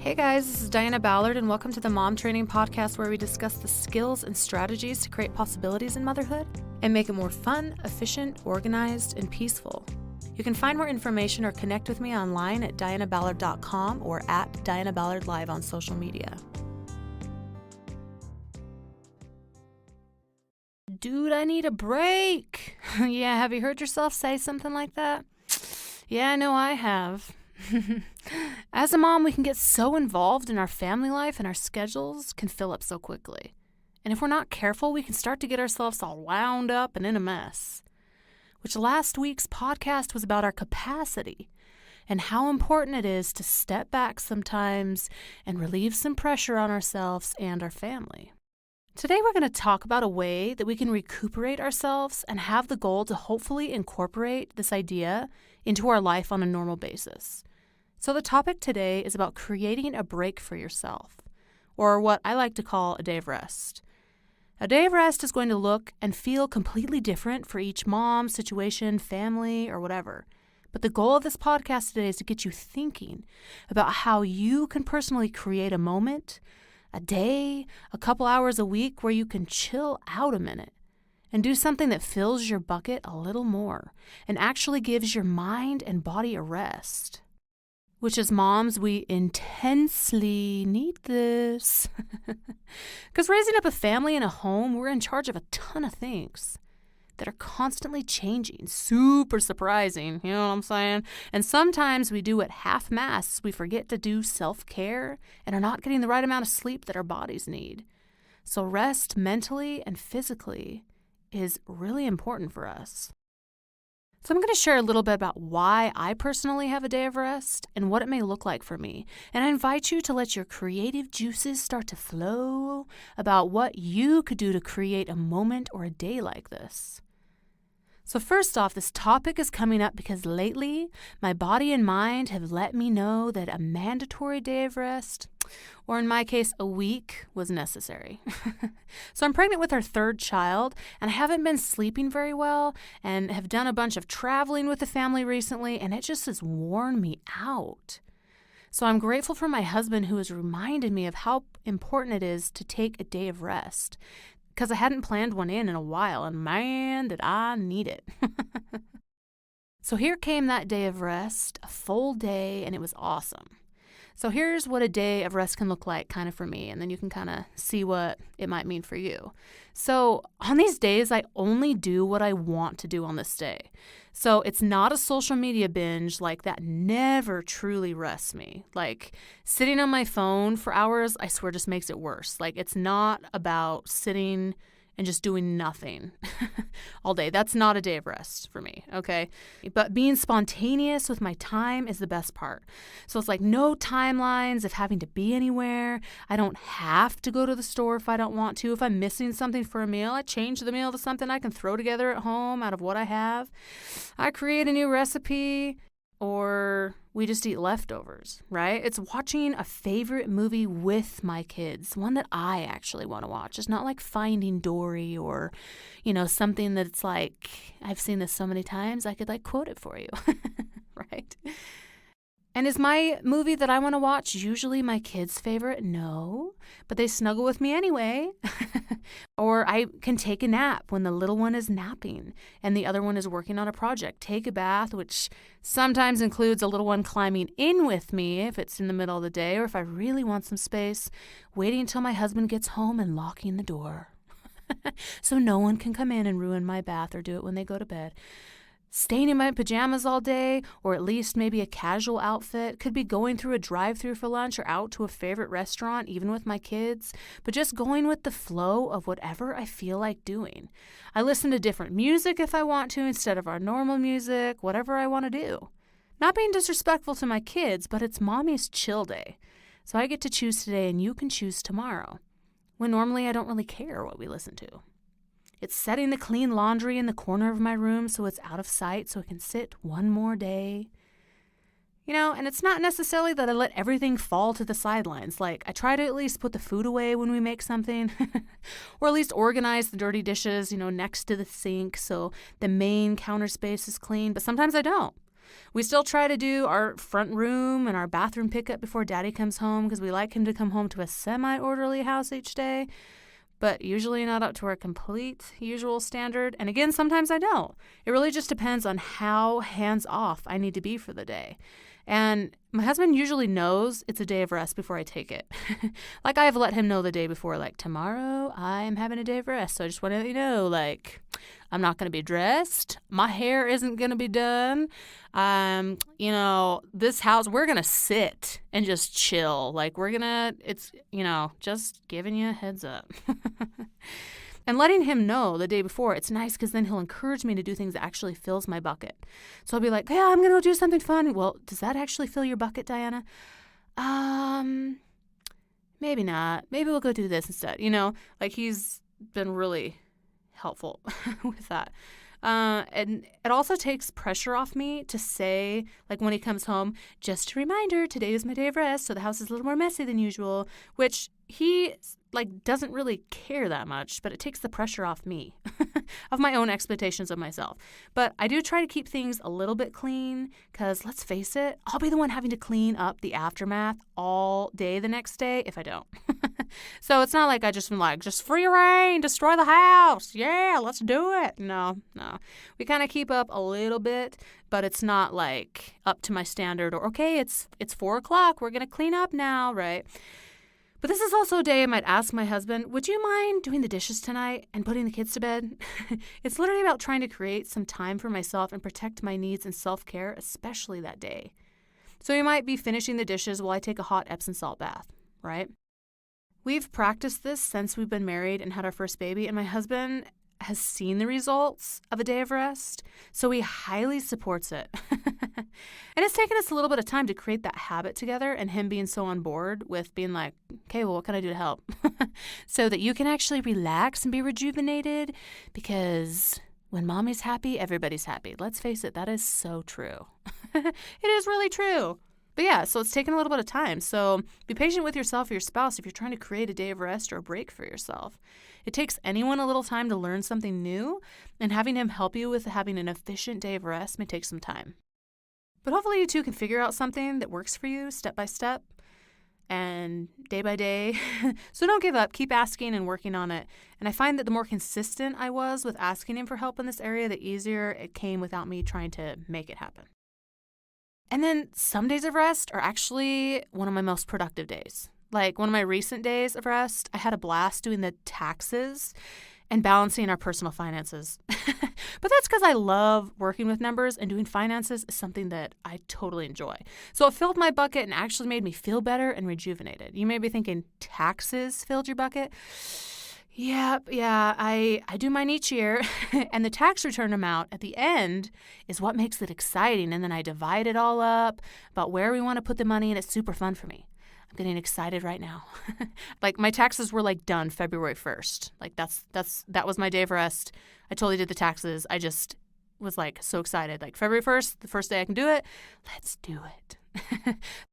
Hey guys, this is Diana Ballard, and welcome to the Mom Training Podcast, where we discuss the skills and strategies to create possibilities in motherhood and make it more fun, efficient, organized, and peaceful. You can find more information or connect with me online at dianaballard.com or at Diana Ballard Live on social media. Dude, I need a break. Yeah, have you heard yourself say something like that? Yeah, I know I have. As a mom, we can get so involved in our family life and our schedules can fill up so quickly. And if we're not careful, we can start to get ourselves all wound up and in a mess. Which last week's podcast was about our capacity and how important it is to step back sometimes and relieve some pressure on ourselves and our family. Today we're going to talk about a way that we can recuperate ourselves and have the goal to hopefully incorporate this idea into our life on a normal basis. So the topic today is about creating a break for yourself, or what I like to call a day of rest. A day of rest is going to look and feel completely different for each mom, situation, family, or whatever. But the goal of this podcast today is to get you thinking about how you can personally create a moment, a day, a couple hours a week where you can chill out a minute and do something that fills your bucket a little more and actually gives your mind and body a rest. Which as moms, we intensely need this. Because raising up a family in a home, we're in charge of a ton of things that are constantly changing, super surprising, you know what I'm saying? And sometimes we do it half-mass. We forget to do self-care and are not getting the right amount of sleep that our bodies need. So rest mentally and physically is really important for us. So I'm going to share a little bit about why I personally have a day of rest and what it may look like for me. And I invite you to let your creative juices start to flow about what you could do to create a moment or a day like this. So first off, this topic is coming up because lately my body and mind have let me know that a mandatory day of rest, or in my case, a week, was necessary. So I'm pregnant with our third child, and I haven't been sleeping very well and have done a bunch of traveling with the family recently, and it just has worn me out. So I'm grateful for my husband, who has reminded me of how important it is to take a day of rest, because I hadn't planned one in a while, and man, did I need it. So here came that day of rest, a full day, and it was awesome. So here's what a day of rest can look like kind of for me, and then you can kind of see what it might mean for you. So on these days, I only do what I want to do on this day. So it's not a social media binge, like that never truly rests me. Like sitting on my phone for hours, I swear just makes it worse. Like it's not about sitting and just doing nothing all day. That's not a day of rest for me, okay? But being spontaneous with my time is the best part. So it's like no timelines of having to be anywhere. I don't have to go to the store if I don't want to. If I'm missing something for a meal, I change the meal to something I can throw together at home out of what I have. I create a new recipe, or we just eat leftovers, right? It's watching a favorite movie with my kids, one that I actually want to watch. It's not like Finding Dory or, something that's like, I've seen this so many times, I could quote it for you, right? And is my movie that I want to watch usually my kids' favorite? No, but they snuggle with me anyway. Or I can take a nap when the little one is napping and the other one is working on a project. Take a bath, which sometimes includes a little one climbing in with me if it's in the middle of the day, or if I really want some space, waiting until my husband gets home and locking the door. So no one can come in and ruin my bath or do it when they go to bed. Staying in my pajamas all day, or at least maybe a casual outfit. Could be going through a drive-thru for lunch or out to a favorite restaurant, even with my kids. But just going with the flow of whatever I feel like doing. I listen to different music if I want to instead of our normal music, whatever I want to do. Not being disrespectful to my kids, but it's mommy's chill day. So I get to choose today and you can choose tomorrow. When normally I don't really care what we listen to. It's setting the clean laundry in the corner of my room so it's out of sight so it can sit one more day. And it's not necessarily that I let everything fall to the sidelines. Like, I try to at least put the food away when we make something, or at least organize the dirty dishes, next to the sink so the main counter space is clean. But sometimes I don't. We still try to do our front room and our bathroom pickup before Daddy comes home because we like him to come home to a semi-orderly house each day, but usually not up to our complete usual standard. And again, sometimes I don't. It really just depends on how hands-off I need to be for the day. And my husband usually knows it's a day of rest before I take it. Like, I've let him know the day before, like, tomorrow I am having a day of rest. So I just want to let you know, like, I'm not going to be dressed. My hair isn't going to be done. This house, we're going to sit and just chill. Like, it's, just giving you a heads up. And letting him know the day before, it's nice because then he'll encourage me to do things that actually fills my bucket. So I'll be like, yeah, I'm going to go do something fun. Well, does that actually fill your bucket, Diana? Maybe not. Maybe we'll go do this instead. Like, he's been really helpful with that. And it also takes pressure off me to say, like, when he comes home, just a reminder, today is my day of rest, so the house is a little more messy than usual, which he, doesn't really care that much, but it takes the pressure off me of my own expectations of myself. But I do try to keep things a little bit clean because, let's face it, I'll be the one having to clean up the aftermath all day the next day if I don't. So it's not like I just been like, just free reign, destroy the house. Yeah, let's do it. No. We kind of keep up a little bit, but it's not like up to my standard or, okay, it's 4:00. We're going to clean up now, right? But this is also a day I might ask my husband, would you mind doing the dishes tonight and putting the kids to bed? It's literally about trying to create some time for myself and protect my needs and self-care, especially that day. So you might be finishing the dishes while I take a hot Epsom salt bath, right? We've practiced this since we've been married and had our first baby, and my husband has seen the results of a day of rest, so he highly supports it. And it's taken us a little bit of time to create that habit together, and him being so on board with being like, okay, well, what can I do to help? So that you can actually relax and be rejuvenated, because when mommy's happy, everybody's happy. Let's face it, that is so true. It is really true. But yeah, so it's taken a little bit of time. So be patient with yourself or your spouse if you're trying to create a day of rest or a break for yourself. It takes anyone a little time to learn something new, and having him help you with having an efficient day of rest may take some time. But hopefully you two can figure out something that works for you step by step and day by day. So don't give up. Keep asking and working on it. And I find that the more consistent I was with asking him for help in this area, the easier it came without me trying to make it happen. And then some days of rest are actually one of my most productive days. Like one of my recent days of rest, I had a blast doing the taxes and balancing our personal finances. But that's because I love working with numbers, and doing finances is something that I totally enjoy. So it filled my bucket and actually made me feel better and rejuvenated. You may be thinking, taxes filled your bucket? Yeah, I do mine each year, and the tax return amount at the end is what makes it exciting, and then I divide it all up about where we want to put the money, and it's super fun for me. I'm getting excited right now. Like, my taxes were done February 1st. Like, that was my day of rest. I totally did the taxes. I just was so excited. Like, February 1st, the first day I can do it, let's do it.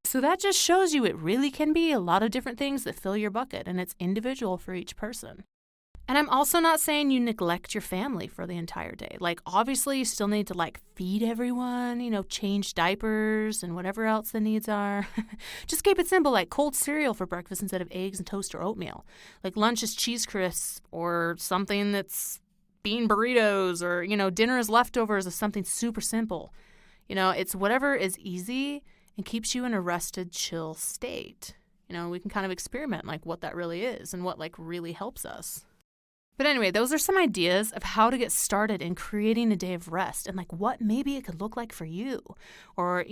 So that just shows you it really can be a lot of different things that fill your bucket, and it's individual for each person. And I'm also not saying you neglect your family for the entire day. Obviously, you still need to, feed everyone, change diapers and whatever else the needs are. Just keep it simple, like cold cereal for breakfast instead of eggs and toast or oatmeal. Lunch is Cheese Crisps or something that's bean burritos, or, dinner is leftovers of something super simple. It's whatever is easy and keeps you in a rested, chill state. We can kind of experiment, what that really is and what, really helps us. But anyway, those are some ideas of how to get started in creating a day of rest and what maybe it could look like for you, or,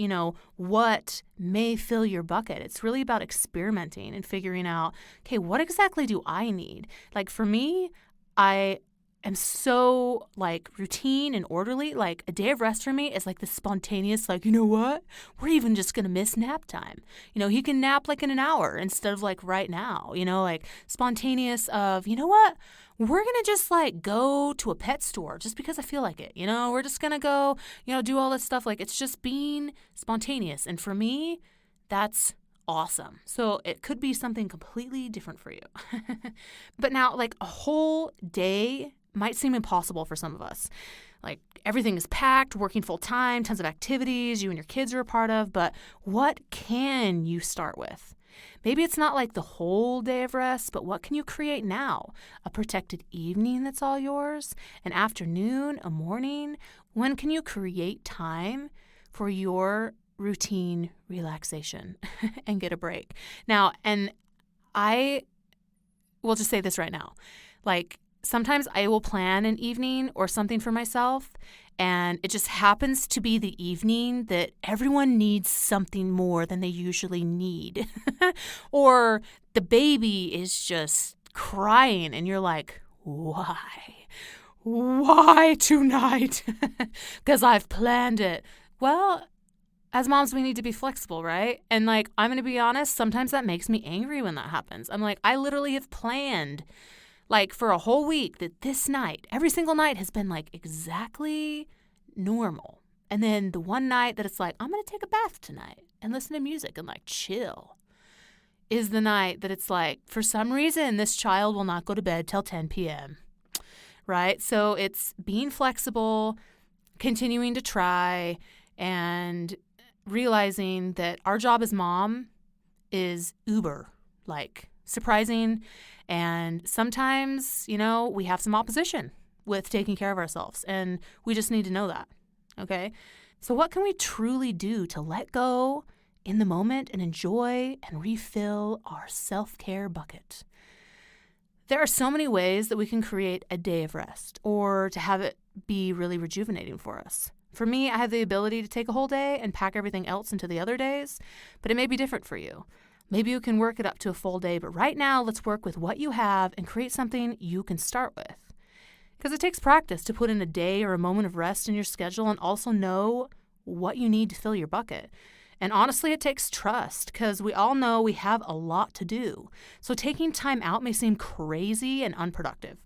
what may fill your bucket. It's really about experimenting and figuring out, okay, what exactly do I need? For me, I am so routine and orderly. A day of rest for me is this spontaneous, you know what? We're even just going to miss nap time. He can nap in an hour instead of right now, spontaneous of, you know what? We're going to just go to a pet store just because I feel like it. We're just going to go, do all this stuff. It's just being spontaneous. And for me, that's awesome. So it could be something completely different for you. But now, a whole day might seem impossible for some of us. Like everything is packed, working full time, tons of activities you and your kids are a part of, but what can you start with? Maybe it's not like the whole day of rest, but what can you create now? A protected evening that's all yours? An afternoon? A morning? When can you create time for your routine relaxation and get a break? Now, and I will just say this right now. Like, sometimes I will plan an evening or something for myself, and it just happens to be the evening that everyone needs something more than they usually need. Or the baby is just crying, and you're like, why? Why tonight? Because I've planned it. Well, as moms, we need to be flexible, right? And like, I'm going to be honest, sometimes that makes me angry when that happens. I'm like, I literally have planned like for a whole week that this night, every single night has been like exactly normal. And then the one night that it's like, I'm going to take a bath tonight and listen to music and like chill is the night that it's like, for some reason, this child will not go to bed till 10 p.m., right? So it's being flexible, continuing to try, and realizing that our job as mom is uber, like surprising. And sometimes, we have some opposition with taking care of ourselves, and we just need to know that, okay? So what can we truly do to let go in the moment and enjoy and refill our self-care bucket? There are so many ways that we can create a day of rest or to have it be really rejuvenating for us. For me, I have the ability to take a whole day and pack everything else into the other days, but it may be different for you. Maybe you can work it up to a full day, but right now let's work with what you have and create something you can start with. Because it takes practice to put in a day or a moment of rest in your schedule and also know what you need to fill your bucket. And honestly, it takes trust because we all know we have a lot to do. So taking time out may seem crazy and unproductive.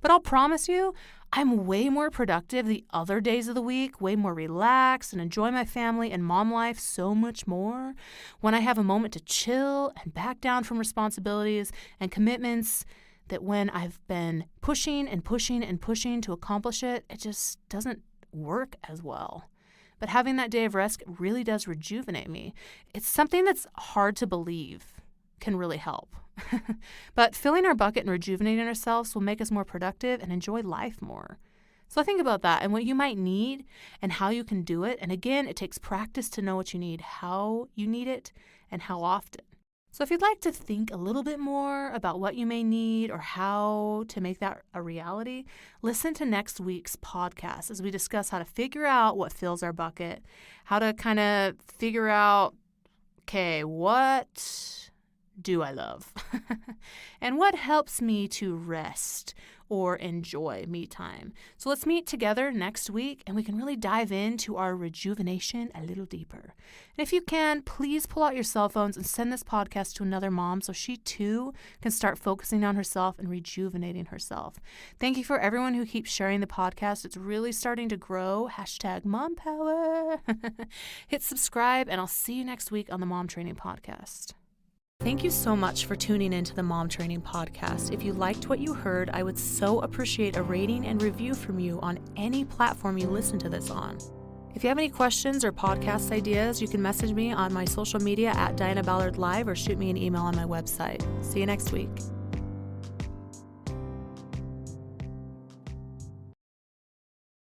But I'll promise you, I'm way more productive the other days of the week, way more relaxed and enjoy my family and mom life so much more when I have a moment to chill and back down from responsibilities and commitments that when I've been pushing and pushing and pushing to accomplish it, it just doesn't work as well. But having that day of rest really does rejuvenate me. It's something that's hard to believe can really help. But filling our bucket and rejuvenating ourselves will make us more productive and enjoy life more. So think about that and what you might need and how you can do it. And again, it takes practice to know what you need, how you need it, and how often. So if you'd like to think a little bit more about what you may need or how to make that a reality, listen to next week's podcast as we discuss how to figure out what fills our bucket, how to kind of figure out, okay, what do I love? And what helps me to rest or enjoy me time? So let's meet together next week and we can really dive into our rejuvenation a little deeper. And if you can, please pull out your cell phones and send this podcast to another mom so she too can start focusing on herself and rejuvenating herself. Thank you for everyone who keeps sharing the podcast. It's really starting to grow. #MomPower. Hit subscribe and I'll see you next week on the Mom Training Podcast. Thank you so much for tuning into the Mom Training Podcast. If you liked what you heard, I would so appreciate a rating and review from you on any platform you listen to this on. If you have any questions or podcast ideas, you can message me on my social media at Diana Ballard Live or shoot me an email on my website. See you next week.